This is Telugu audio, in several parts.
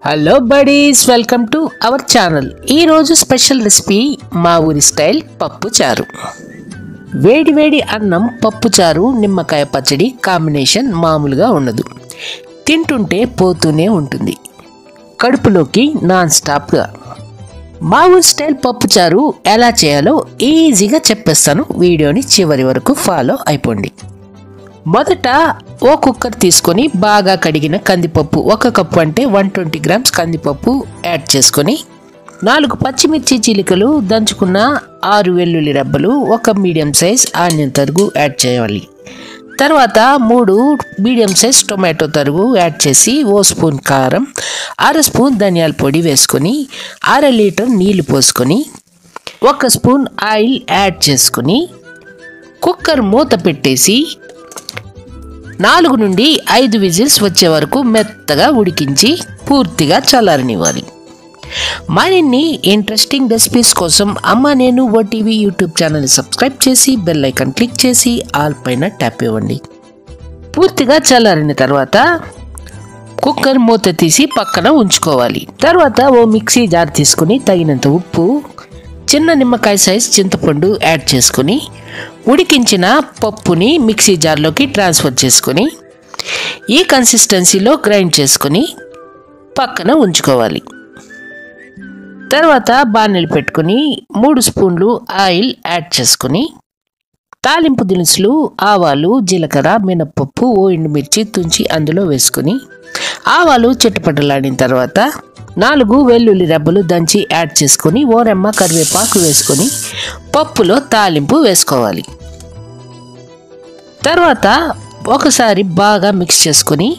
Hello buddies, welcome to our channel. ఈరోజు స్పెషల్ రెసిపీ మా ఊరి స్టైల్ పప్పు చారు. వేడి వేడి అన్నం, పప్పు చారు, నిమ్మకాయ పచ్చడి కాంబినేషన్ మామూలుగా ఉండదు. తింటుంటే పోతూనే ఉంటుంది కడుపులోకి నాన్ స్టాప్గా. మా ఊరి స్టైల్ పప్పు చారు ఎలా చేయాలో ఈజీగా చెప్పేస్తాను. వీడియోని చివరి వరకు ఫాలో అయిపోండి. మొదట ఓ కుక్కర్ తీసుకొని బాగా కడిగిన కందిపప్పు, 1 కప్పు అంటే 120 గ్రామ్స్ కందిపప్పు యాడ్ చేసుకొని 4 పచ్చిమిర్చి చీలికలు, దంచుకున్న 6 వెల్లుల్లి రెబ్బలు, 1 మీడియం సైజ్ ఆనియన్ తరుగు యాడ్ చేయాలి. తర్వాత 3 మీడియం సైజ్ టొమాటో తరుగు యాడ్ చేసి, 1 స్పూన్ కారం, 1/2 స్పూన్ ధనియాల పొడి వేసుకొని 1/2 లీటర్ నీళ్లు పోసుకొని 1 స్పూన్ ఆయిల్ యాడ్ చేసుకొని కుక్కర్ మూత పెట్టేసి 4 నుండి 5 విజిల్స్ వచ్చే వరకు మెత్తగా ఉడికించి పూర్తిగా చల్లారనివ్వాలి. మరిన్ని ఇంట్రెస్టింగ్ రెసిపీస్ కోసం అమ్మ నేను ఓటీవీ యూట్యూబ్ ఛానల్ని సబ్స్క్రైబ్ చేసి బెల్ ఐకాన్ క్లిక్ చేసి ఆల్ పైన ట్యాప్ ఇవ్వండి. పూర్తిగా చల్లారిన తర్వాత కుక్కర్ మూత తీసి పక్కన ఉంచుకోవాలి. తర్వాత ఓ మిక్సీ జార్ తీసుకుని తగినంత ఉప్పు, చిన్న నిమ్మకాయ సైజ్ చింతపండు యాడ్ చేసుకొని ఉడికించిన పప్పుని మిక్సీ జార్లోకి ట్రాన్స్ఫర్ చేసుకొని ఈ కన్సిస్టెన్సీలో గ్రైండ్ చేసుకొని పక్కన ఉంచుకోవాలి. తర్వాత బాణలి పెట్టుకొని 3 స్పూన్లు ఆయిల్ యాడ్ చేసుకొని తాలింపు దినుసులు, ఆవాలు, జీలకర్ర, మినప్పప్పు, ఎండుమిర్చి తుంచి అందులో వేసుకొని ఆవాలు చిటపటలాడిన తర్వాత 4 వెల్లుల్లి రెబ్బలు దంచి యాడ్ చేసుకొని ఓరెమ్మ కరివేపాకు వేసుకొని పప్పులో తాలింపు వేసుకోవాలి. తర్వాత ఒకసారి బాగా మిక్స్ చేసుకొని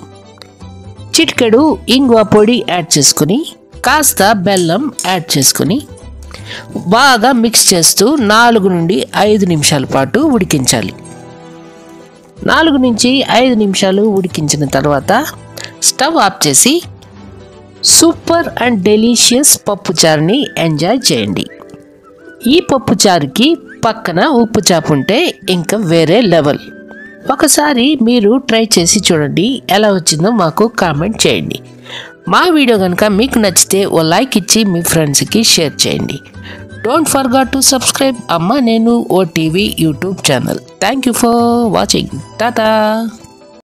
చిటికెడు ఇంగువ పొడి యాడ్ చేసుకొని కాస్త బెల్లం యాడ్ చేసుకొని బాగా మిక్స్ చేస్తూ 4 నుండి 5 నిమిషాల పాటు ఉడికించాలి. 4 నుంచి 5 నిమిషాలు ఉడికించిన తర్వాత స్టవ్ ఆఫ్ చేసి సూపర్ అండ్ డెలీషియస్ పప్పు చారుని ఎంజాయ్ చేయండి. ఈ పప్పు చారుకి పక్కన ఉప్పు చాపు ఉంటే ఇంకా వేరే లెవెల్. ఒకసారి మీరు ట్రై చేసి చూడండి, ఎలా వచ్చిందో మాకు కామెంట్ చేయండి. మా వీడియో కనుక మీకు నచ్చితే ఓ లైక్ ఇచ్చి మీ ఫ్రెండ్స్కి షేర్ చేయండి. డోంట్ ఫర్గెట్ టు సబ్స్క్రైబ్ అమ్మ నేను OTV YouTube channel. Thank you for watching. Tata.